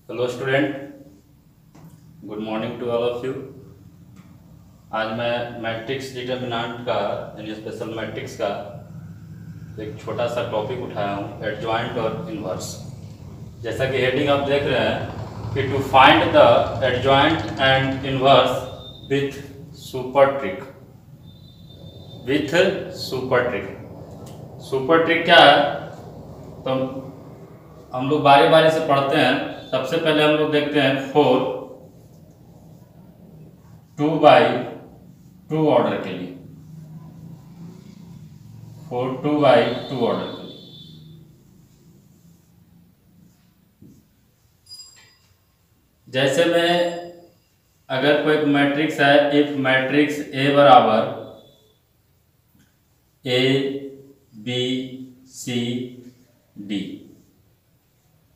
Hello student, good morning to all of you. आज मैं matrix determinant का यानी स्पेशल मैट्रिक्स का एक छोटा सा टॉपिक उठाया हूँ, एडजॉइंट और इन्वर्स। जैसा कि हेडिंग आप देख रहे हैं कि to find the adjoint and inverse with super trick. With super trick, super trick क्या है तो हम लोग बारी बारी से पढ़ते हैं। सबसे पहले हम लोग देखते हैं 4 2/2 ऑर्डर के लिए, 4 2/2 ऑर्डर के लिए। जैसे में अगर कोई मैट्रिक्स है, इफ मैट्रिक्स ए बराबर A B C D,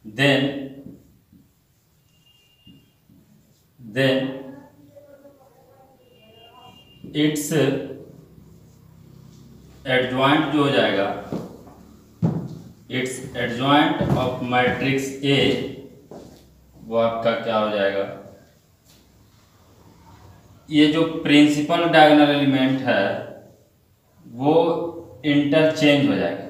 then its adjoint जो हो जाएगा, its adjoint of matrix A, वो आपका क्या हो जाएगा, ये जो प्रिंसिपल डायगोनल एलिमेंट है वो इंटरचेंज हो जाएगा,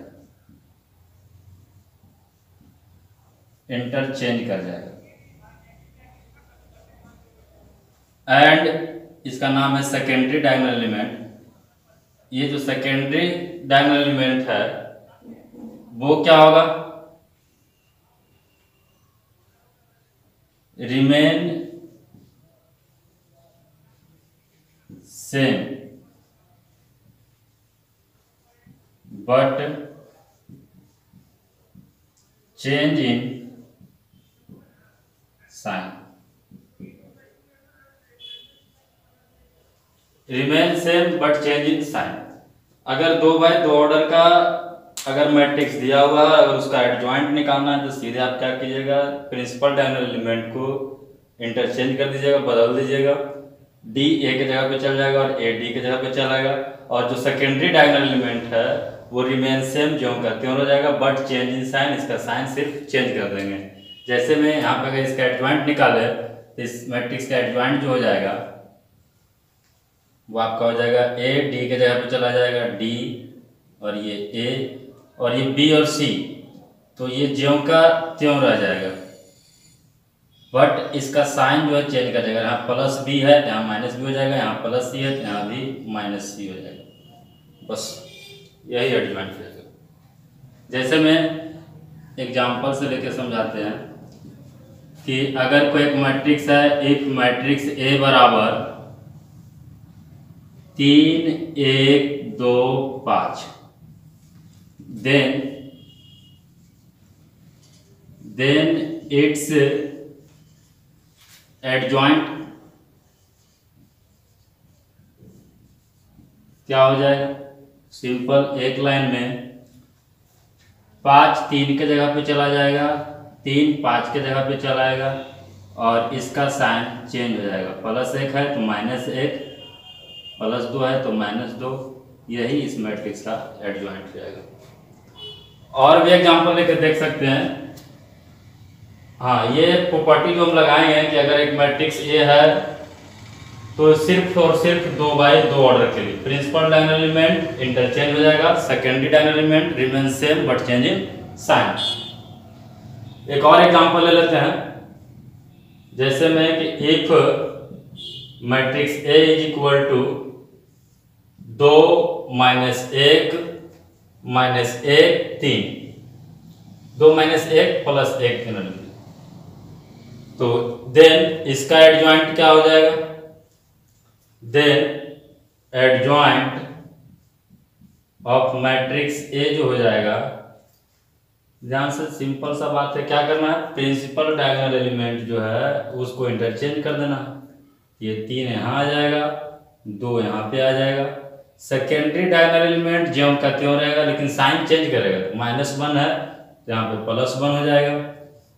इंटरचेंज कर जाएगा। एंड इसका नाम है सेकेंडरी डायगोनल एलिमेंट। ये जो सेकेंडरी डायगोनल एलिमेंट है वो क्या होगा, remain same but change in sign. Remain same but change in sign. अगर 2/2 ऑर्डर का अगर मैट्रिक्स दिया हुआ है, अगर उसका एडजॉइंट निकालना है तो सीधे आप क्या कीजिएगा, प्रिंसिपल डायगोनल एलिमेंट को इंटरचेंज कर दीजिएगा, बदल दीजिएगा। डी ए के जगह पे चल जाएगा और ए डी के जगह पे चला जाएगा, और जो सेकेंडरी डायगोनल एलिमेंट है वो रिमेन सेम ज्यों का त्यों हो जाएगा, बट चेंज इन साइन, इसका साइन सिर्फ चेंज कर देंगे। जैसे में यहाँ पे अगर इसका एडजॉइंट निकाले तो इस मैट्रिक्स का एडजॉइंट जो हो जाएगा वो आपका हो जाएगा ए डी के जगह पे चला जाएगा डी, और ये ए और ये बी और सी, तो ये ज्यों का त्यों रह जाएगा, बट इसका साइन जो है चेंज कर जाएगा। यहाँ प्लस बी है यहाँ माइनस बी हो जाएगा, यहाँ प्लस सी है तो यहाँ भी माइनस सी हो जाएगा। बस यही एडजॉइंट है। जैसे में एग्जाम्पल से लेके समझाते हैं कि अगर कोई एक मैट्रिक्स है, इफ मैट्रिक्स ए बराबर 3 1 2 5, then its एडजॉइंट क्या हो जाएगा, सिंपल एक लाइन में 5 3 के जगह पे चला जाएगा, 3 5 के जगह पे चला आएगा, और इसका साइन चेंज हो जाएगा। +1 है तो -1, +2 है तो -2, यही इस मैट्रिक्स का एडजॉइंट हो जाएगा। और भी एग्जांपल लेकर देख सकते हैं। हाँ, ये प्रॉपर्टी जो हम लगाए हैं कि अगर एक मैट्रिक्स ए है तो सिर्फ और सिर्फ 2/2 ऑर्डर के लिए प्रिंसिपल डायगोनल एलिमेंट इंटरचेंज हो जाएगा, secondary diagonal element remain same but change in sign. एक और एग्जांपल ले लेते हैं। जैसे में कि if matrix A is equal to 2 -1 -1 3, 2 -1 +1 तो देन इसका एडजॉइंट क्या हो जाएगा, then adjoint of matrix A जो हो जाएगा, ध्यान से सिंपल सा बात है, क्या करना है, प्रिंसिपल डायगोनल एलिमेंट जो है उसको इंटरचेंज कर देना। ये 3 यहाँ आ जाएगा, 2 यहाँ पे आ जाएगा। सेकेंडरी डायगोनल एलिमेंट ज्यों का त्यों रहेगा, लेकिन साइन चेंज करेगा। -1 है तो यहाँ पे +1 हो जाएगा,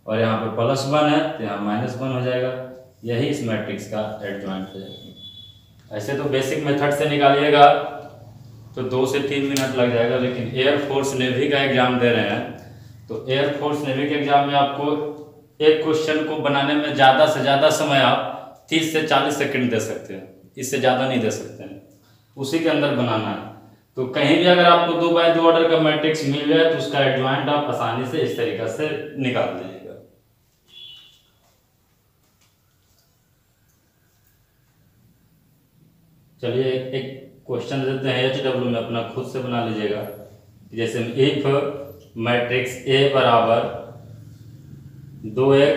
और यहाँ पे +1 है तो यहाँ -1 हो जाएगा। यही इस मैट्रिक्स का एडजॉइंट है। ऐसे तो बेसिक मेथड से निकालिएगा तो 2 से 3 मिनट लग जाएगा, लेकिन एयरफोर्स नेवी का एग्जाम दे रहे हैं तो एयरफोर्स नेवी के एग्जाम में आपको एक क्वेश्चन को बनाने में ज़्यादा से ज़्यादा समय आप 30 से 40 सेकंड दे सकते हैं, इससे ज़्यादा नहीं दे सकते हैं, उसी के अंदर बनाना है। तो कहीं भी अगर आपको 2x2 ऑर्डर का मैट्रिक्स मिल जाए तो उसका एडजॉइंट आप आसानी से इस तरीके से निकाल दीजिएगा। चलिए एक क्वेश्चन देते हैं HW में, अपना खुद से बना लीजिएगा। जैसे इफ मैट्रिक्स A बराबर 2 1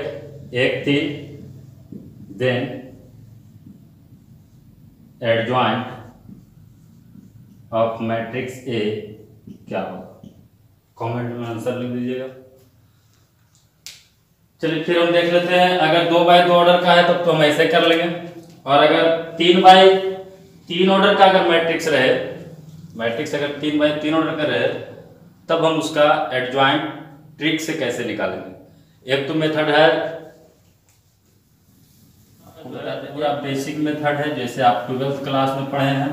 1 3 then adjoint of matrix A क्या होगा, कमेंट में आंसर लिख दीजिएगा। चलिए फिर हम देख लेते हैं, अगर 2x2 ऑर्डर का है तब तो हम ऐसे कर लेंगे, और अगर 3x3 ऑर्डर का अगर मैट्रिक्स रहे, मैट्रिक्स अगर 3x3 ऑर्डर का रहे तब हम उसका एडजॉइंट ट्रिक से कैसे निकालेंगे। एक तो मेथड है पूरा बेसिक मेथड है, जैसे आप 12th क्लास में पढ़े हैं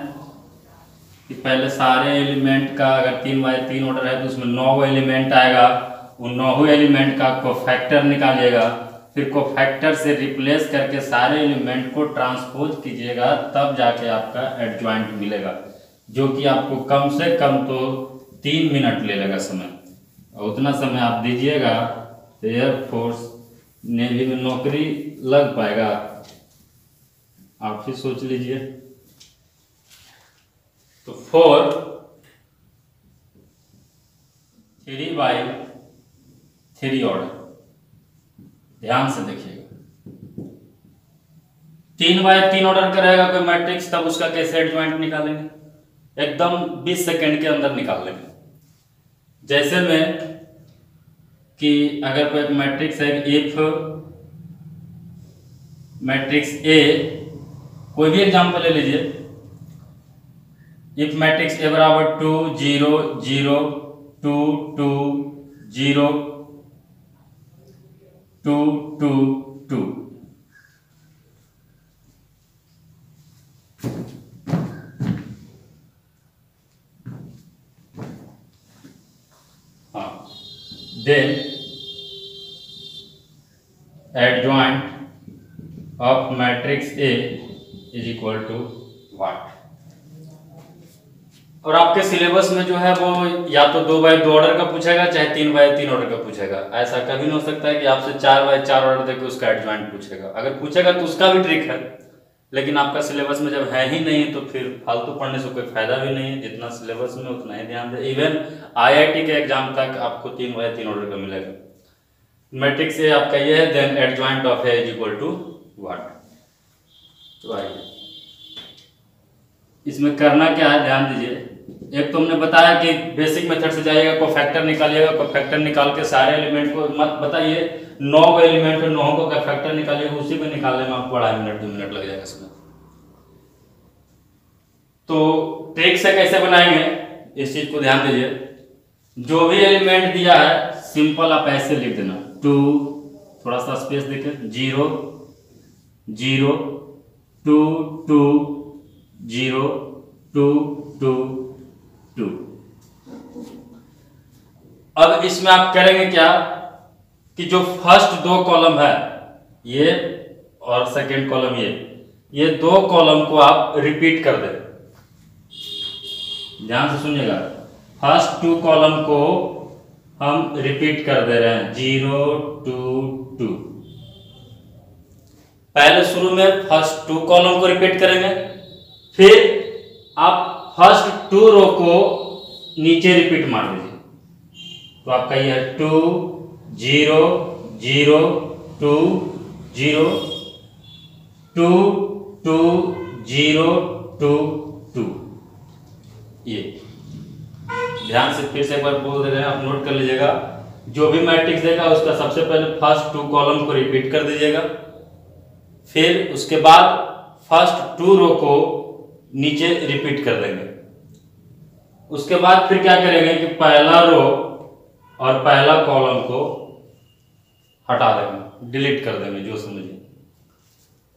कि पहले सारे एलिमेंट का अगर 3x3 ऑर्डर है तो उसमें 9 एलिमेंट आएगा, उन 9 एलिमेंट का कोफैक्टर निकालिएगा, फिर कोफैक्टर से रिप्लेस करके सारे एलिमेंट को ट्रांसपोज कीजिएगा, तब जाके आपका एडजॉइंट मिलेगा, जो कि आपको कम से कम तो 3 मिनट ले लेगा समय, और उतना समय आप दीजिएगा तो एयरफोर्स नेवी में नौकरी लग पाएगा, आप ही सोच लीजिए। तो 3x3 ऑर्डर, ध्यान से देखिएगा, 3x3 ऑर्डर का रहेगा कोई मैट्रिक्स, तब उसका कैसे एडजॉइंट निकालेंगे, एकदम 20 सेकंड के अंदर निकाल लेंगे। जैसे में कि अगर कोई मैट्रिक्स है, इफ मैट्रिक्स A, कोई भी एग्जांपल ले लीजिए, इफ मैट्रिक्स A बराबर 2 0 0 2 2 0 2 2 2, हाँ, then adjoint of matrix A is equal to what. और आपके सिलेबस में जो है वो या तो 2x2 ऑर्डर का पूछेगा, चाहे 3x3 ऑर्डर का पूछेगा। ऐसा कभी नहीं हो सकता है कि आपसे 4x4 ऑर्डर देके उसका एडजॉइंट पूछेगा। अगर पूछेगा तो उसका भी ट्रिक है, लेकिन आपका सिलेबस में जब है ही नहीं तो फिर फालतू पढ़ने से कोई फायदा भी नहीं है। जितना सिलेबस में उतना ही ध्यान दे। इवन IIT के एग्जाम तक आपको 3x3 ऑर्डर का मिलेगा। मैट्रिक्स A आपका ये है, then adjoint of A is equal to what. तो आइए इसमें करना क्या है, ध्यान दीजिए। एक तो हमने बताया कि बेसिक मेथड से जाइएगा, कोफैक्टर निकालिएगा, कोफैक्टर निकाल के सारे एलिमेंट को मत बताइए, 9 एलिमेंट है, 9 को कोफैक्टर निकालिएगा, उसी को निकालने में आपको 2.5 मिनट 2 मिनट लग जाएगा इसमें। तो ट्रिक से कैसे बनाएंगे इस चीज को ध्यान दीजिए। जो भी एलिमेंट दिया है सिंपल आप ऐसे लिख देना, 2 थोड़ा सा स्पेस देके 0 0 2 2 0 2 2 2। अब इसमें आप करेंगे क्या कि जो फर्स्ट 2 कॉलम है ये और सेकंड कॉलम ये 2 कॉलम को आप रिपीट कर दें। ध्यान से सुनिएगा, फर्स्ट 2 कॉलम को हम रिपीट कर दे रहे हैं, 0 2 2। पहले शुरू में फर्स्ट 2 कॉलम को रिपीट करेंगे, फिर आप फर्स्ट 2 रो को नीचे रिपीट मार दीजिए। तो आपका ये है 2 0 0 2 0 2 2 0 2 2। ये ध्यान से फिर से एक बार बोल दे रहे हैं, आप नोट कर लीजिएगा। जो भी मैट्रिक्स देगा उसका सबसे पहले फर्स्ट 2 कॉलम को रिपीट कर दीजिएगा, फिर उसके बाद फर्स्ट 2 रो को नीचे रिपीट कर देंगे। उसके बाद फिर क्या करेंगे कि पहला रो और पहला कॉलम को हटा देंगे, डिलीट कर देंगे, जो समझिए।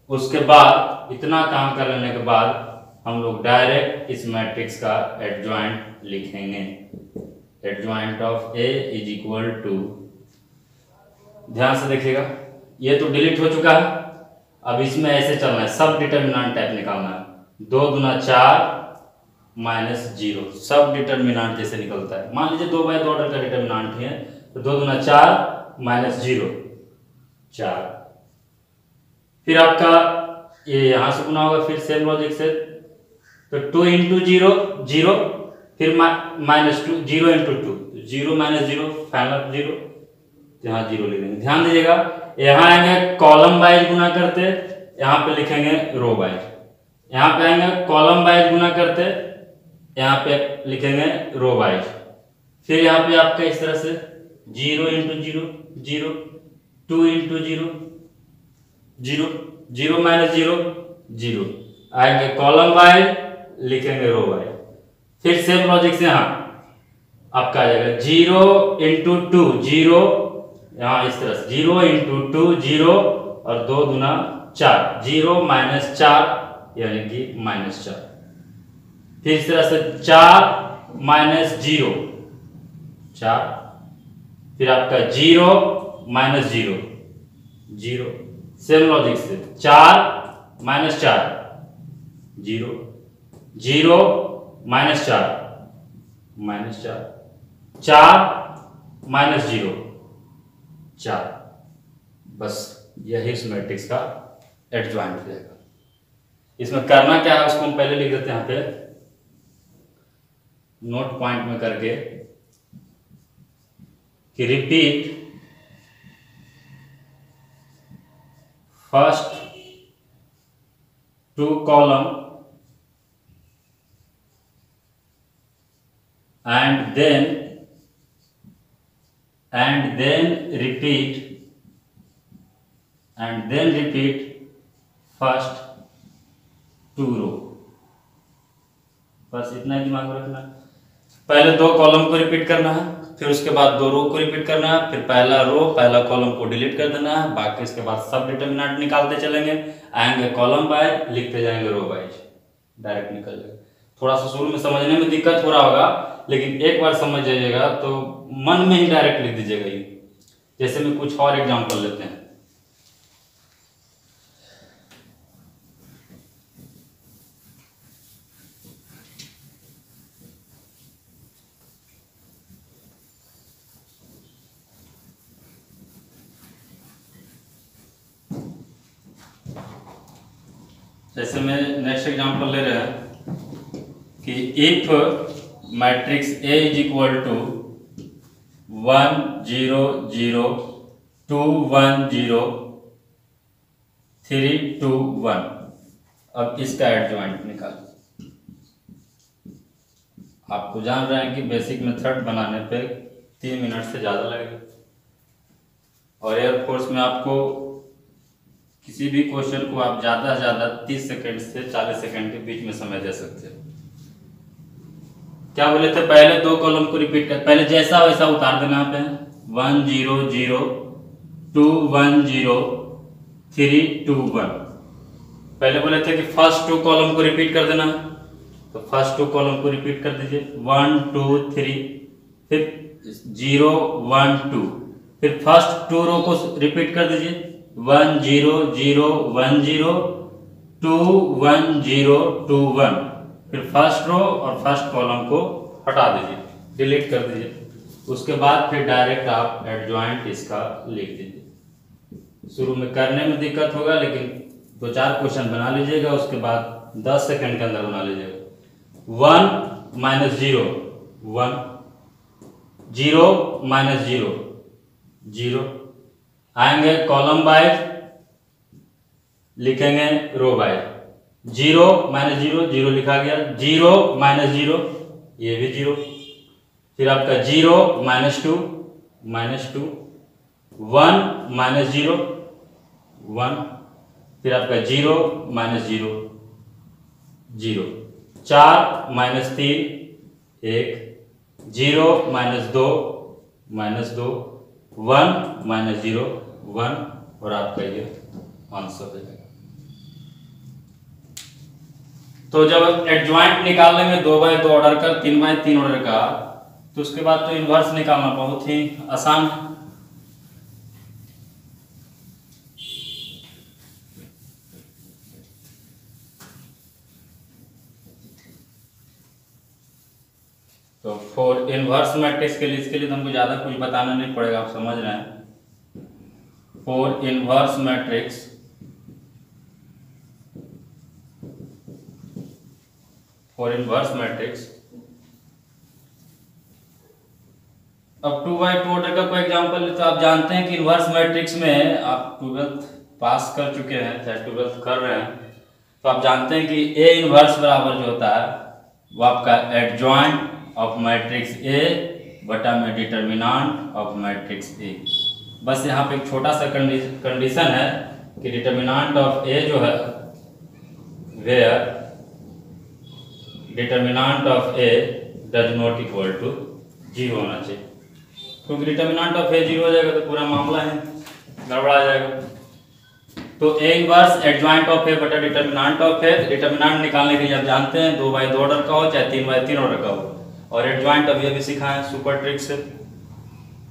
उसके बाद इतना काम कर लेने के बाद हम लोग डायरेक्ट इस मैट्रिक्स का एडजॉइंट लिखेंगे। Adjoint of A is equal to ध्यान से देखिएगा, ये तो डिलीट हो चुका है। अब इसमें ऐसे चलना है, सब डिटर्मिनेंट टाइप निकालना है। 2 दूना 4 माइनस 0, सब डिटर्मिनेंट जैसे निकलता है। मान लीजिए 2 बाय 2 ऑर्डर का डिटर्मिनेंट है, तो 2 दूना 4 माइनस 0 4। फिर आपका ये यहां से गुना होगा, फिर सेम लॉजिक से, तो 2 इंटू 0 0, फिर माइनस 2 0 इंटू 2 0 माइनस 0 फाइनल 0, यहाँ 0 लिख देंगे। ध्यान दीजिएगा, यहाँ आएंगे कॉलम वाइज गुना करते, यहाँ पे लिखेंगे रो वाइज। यहाँ पे आएंगे कॉलम वाइज गुना करते, यहाँ पे लिखेंगे रो वाइज। फिर यहाँ पे आपका इस तरह से 0 इंटू 0 0, 2 इंटू 0 0, 0 माइनस 0 0, आएंगे कॉलम वाइज, लिखेंगे रो वाइज। फिर सेम लॉजिक से यहाँ आपका आ जाएगा 0 इंटू 2 0, यहाँ इस तरह से 0 इंटू 2 0, और 2 दूना 4 0 माइनस 4 यानी कि माइनस 4। फिर इस तरह से 4 माइनस 0 4, फिर आपका 0 माइनस 0 0, सेम लॉजिक से 4 माइनस 4 0 0 माइनस 4 माइनस 4 4 माइनस 0 4। बस यही इस मैट्रिक्स का एडजॉइंट हो जाएगा। इसमें करना क्या है उसको हम पहले लिख देते हैं यहाँ पे नोट पॉइंट में करके कि repeat first 2 column and then repeat first 2 रो। बस इतना ही दिमाग में रखना। पहले 2 कॉलम को रिपीट करना है, फिर उसके बाद 2 रो को रिपीट करना है, फिर पहला रो पहला कॉलम को डिलीट कर देना है, बाकी इसके बाद सब डिटर्मिनेंट निकालते चलेंगे, आएंगे कॉलम वाइज, लिखते जाएंगे रो वाइज, डायरेक्ट निकल जाएगा। थोड़ा सा शुरू में समझने में दिक्कत हो रहा होगा, लेकिन एक बार समझ जाइएगा तो मन में ही डायरेक्ट लिख दीजिएगा ये। जैसे में कुछ और एग्जांपल लेते हैं। जैसे में नेक्स्ट एग्जांपल ले रहे हैं कि if matrix A is equal to 1 0 0 2 1 0 3 2 1। अब इसका एडजॉइंट निकाल। आपको जान रहे हैं कि बेसिक मेथड बनाने पे 3 मिनट से ज़्यादा लगेगा, और एयरफोर्स में आपको किसी भी क्वेश्चन को आप ज़्यादा से ज़्यादा 30 सेकंड से 40 सेकंड के बीच में समय दे सकते हैं। क्या बोले थे, पहले 2 कॉलम को रिपीट कर, पहले जैसा वैसा उतार देना पे 1 0 0 2 1 0 3 2 1। पहले बोले थे कि फर्स्ट 2 कॉलम को रिपीट कर देना, तो फर्स्ट 2 कॉलम को रिपीट कर दीजिए 1 2 3, फिर 0 1 2, फिर फर्स्ट 2 रो को रिपीट कर दीजिए 1 0 0 1 0 2 1 0 2 1, फिर फर्स्ट रो और फर्स्ट कॉलम को हटा दीजिए, डिलीट कर दीजिए। उसके बाद फिर डायरेक्ट आप एडजॉइंट इसका लिख दीजिए। शुरू में करने में दिक्कत होगा, लेकिन 2-4 क्वेश्चन बना लीजिएगा, उसके बाद 10 सेकंड के अंदर बना लीजिएगा। 1 माइनस 0 1, 0 माइनस 0 0, आएंगे कॉलम वाइज, लिखेंगे रो वाइज। 0 माइनस 0 0 लिखा गया, 0 माइनस 0 ये भी 0, फिर आपका 0 माइनस 2 1 माइनस 0 1, फिर आपका 0 माइनस 0 0, 4 माइनस 3 1, 0 माइनस 2 1 माइनस 0 1, और आपका ये आंसर हो जाएगा। तो जब एडजॉइंट निकाल लेंगे 2x2 ऑर्डर का, 3x3 ऑर्डर का, तो उसके बाद तो इनवर्स निकालना बहुत ही आसान है। फॉर इनवर्स मैट्रिक्स के लिए, इसके लिए तो हमको ज़्यादा कुछ बताना नहीं पड़ेगा, आप समझ रहे हैं। For inverse matrix, for inverse matrix, अब 2x2 ऑर्डर का कोई एग्जांपल तो आप जानते हैं कि इनवर्स मैट्रिक्स में आप 12th पास कर चुके हैं, चाहे 12th कर रहे हैं, तो आप जानते हैं कि ए इनवर्स बराबर जो होता है वो आपका एडजॉइंट ऑफ मैट्रिक्स ए बटा में डिटर्मिनांट ऑफ मैट्रिक्स ए। बस यहाँ पे एक छोटा सा कंडीशन है कि डिटर्मिनांट ऑफ ए जो है, where determinant of A does not equal to 0 होना चाहिए, क्योंकि डिटर्मिनांट ऑफ ए 0 हो जाएगा तो पूरा मामला है गड़बड़ा जाएगा। तो ए इनवर्स एडजॉइंट ऑफ ए बटा डिटर्मिनांट ऑफ ए, डिटर्मिनांट निकालने के लिए आप जानते हैं 2x2 ऑर्डर का हो चाहे 3x3 ऑर्डर का हो, और एडजॉइंट अभी अभी सीखा है सुपर ट्रिक से।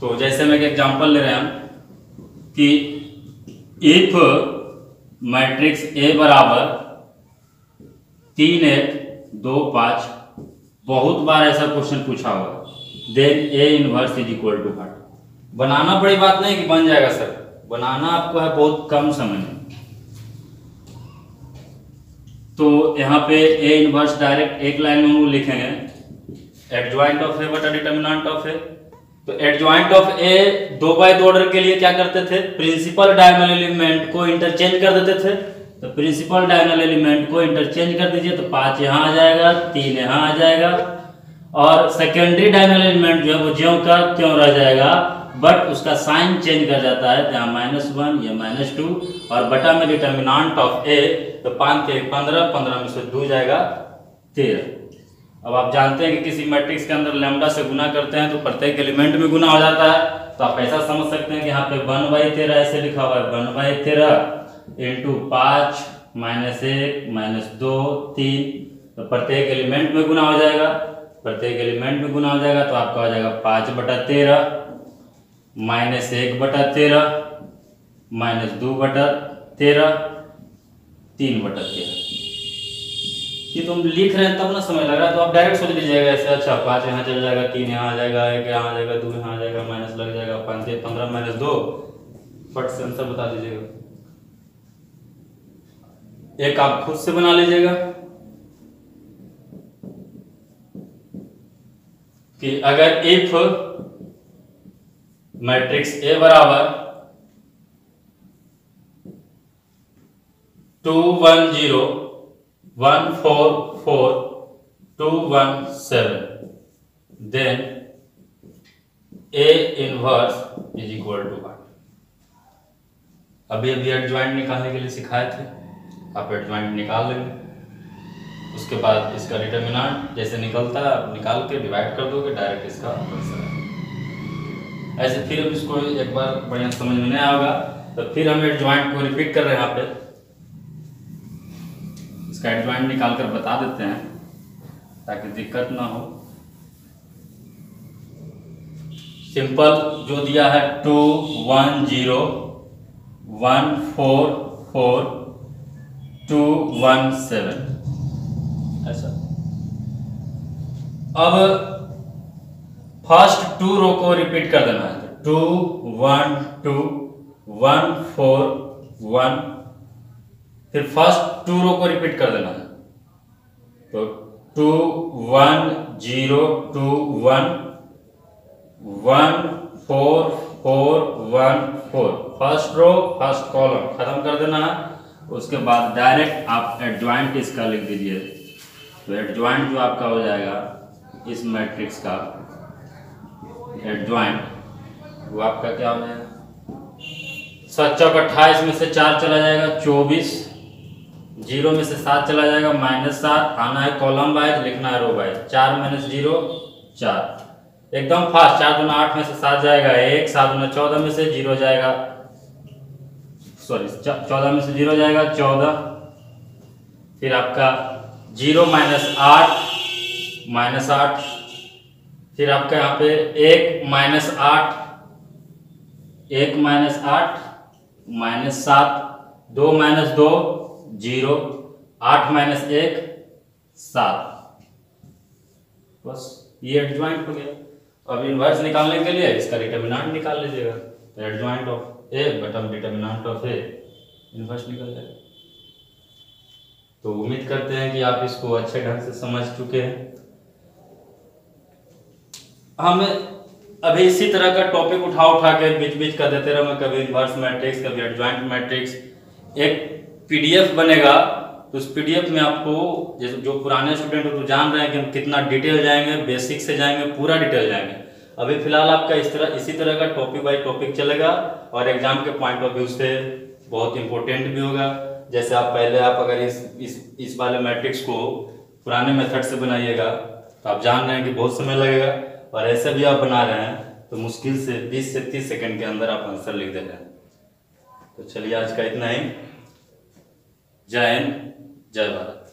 तो जैसे मैं एक एग्जांपल ले रहे हैं कि इफ मैट्रिक्स ए बराबर 3 1 2 5, बहुत बार ऐसा क्वेश्चन पूछा हुआ, then A inverse is equal to what. बनाना बड़ी बात नहीं कि बन जाएगा सर, बनाना आपको है बहुत कम समय में। तो यहाँ पे ए इनवर्स डायरेक्ट एक लाइन में हम लिखेंगे, एडजॉइंट ऑफ ए बटा डिटर्मिनेंट ऑफ ए। तो adjoint of A 2x2 order के लिए क्या करते थे, प्रिंसिपल डायगोनल एलिमेंट को इंटरचेंज कर देते थे। तो प्रिंसिपल डायगोनल एलिमेंट को इंटरचेंज कर दीजिए, तो 5 यहाँ आ जाएगा, 3 यहाँ आ जाएगा, और सेकेंडरी डायगोनल एलिमेंट जो है वो ज्यों का त्यों रह जाएगा, बट उसका साइन चेंज कर जाता है, यहाँ -1 या -2, और बटा में डिटर्मिनांट ऑफ ए, तो 5 के 15, 15 में से 2 जाएगा 13। अब आप जानते हैं कि किसी मैट्रिक्स के अंदर लैम्डा से गुना करते हैं तो प्रत्येक एलिमेंट में गुना हो जाता है। तो आप ऐसा समझ सकते हैं कि यहाँ पे 1/13 ऐसे लिखा हुआ है, 1/13 इंटू 5 -1 -2 3, तो प्रत्येक एलिमेंट में गुना हो जाएगा, प्रत्येक एलिमेंट में गुना हो जाएगा, तो आपका हो जाएगा 5/13 -1/13 -2/13 3/13। ये तो हम लिख रहे हैं तब ना समझ लग रहा है, तो आप डायरेक्ट सोच लीजिएगा ऐसे, अच्छा 5 यहाँ चल जाएगा, 3 यहाँ आ जाएगा, 1 यहाँ आ जाएगा, 2 यहाँ आ जाएगा, माइनस लग जाएगा, 5 15 -2, फट से आंसर बता दीजिएगा। एक आप खुद से बना लीजिएगा कि अगर इफ मैट्रिक्स ए बराबर 2 1 0 1 4 4 2 1 7, then A inverse is equal to what. अभी एडजॉइंट निकालने के लिए सिखाए थे, आप एडजॉइंट निकाल लेंगे, उसके बाद इसका डिटर्मिनेंट जैसे निकलता है आप निकाल के डिवाइड कर दोगे, डायरेक्ट इसका आंसर है। ऐसे फिर हम इसको एक बार बढ़िया समझ में नहीं आएगा तो फिर हम एडजॉइंट को रिपीट कर रहे हैं, यहाँ पे इसका एडजॉइंट निकाल कर बता देते हैं ताकि दिक्कत ना हो। सिंपल जो दिया है 2 1 0 1 4 4 2 1 7 ऐसा। अब फर्स्ट 2 रो को रिपीट कर देना है, 2 1 2 1 4 1, फिर फर्स्ट 2 रो को रिपीट कर देना है, तो 2 1 0 2 1 1 4 4 1 4, फर्स्ट रो फर्स्ट कॉलम खत्म कर देना है। उसके बाद डायरेक्ट आप एडजॉइंट इसका लिख दीजिए, तो एडजॉइंट जो आपका हो जाएगा इस मैट्रिक्स का एडजॉइंट वो आपका क्या हो जाएगा, 7 चौक 28 में से 4 चला जाएगा 24, 0 में से 7 चला जाएगा -7, आना है कॉलम वाइज, लिखना है रो वाइज, 4 - 0 4, एकदम फास्ट, 4 दूना 8 में से 7 जाएगा 1, 7 दूना 14 में से 0 जाएगा, सॉरी 14 में से 0 जाएगा 14, फिर आपका 0 -8 -8, फिर आपका यहाँ पे 1 -8 1 -8 -7, 2 - 2 0, 8 - 1 7, बस ये एडजॉइंट हो गया। अब इनवर्स निकालने के लिए इसका डिटर्मिनेंट निकाल लीजिएगा, तो adjoint of A bottom determinant of A inverse निकल जाएगा। तो उम्मीद करते हैं कि आप इसको अच्छे ढंग से समझ चुके हैं। हम अभी इसी तरह का टॉपिक उठा के बीच बीच कर देते रहे, कभी इनवर्स मैट्रिक्स, कभी एडजॉइंट मैट्रिक्स। एक पीडीएफ बनेगा, तो उस पीडीएफ में आपको, जैसे जो पुराने स्टूडेंट हो तो जान रहे हैं कि हम कितना डिटेल जाएंगे, बेसिक से जाएंगे, पूरा डिटेल जाएंगे। अभी फिलहाल आपका इसी तरह का टॉपिक बाय टॉपिक चलेगा, और एग्जाम के पॉइंट ऑफ व्यू से बहुत इंपॉर्टेंट भी होगा। जैसे आप पहले अगर इस वाले मैट्रिक्स को पुराने मेथड से बनाइएगा तो आप जान रहे हैं कि बहुत समय लगेगा, और ऐसे भी आप बना रहे हैं तो मुश्किल से 20 से 30 सेकंड के अंदर आप आंसर लिख दे रहे हैं। तो चलिए आज का इतना ही। जय हिंद, जय भारत।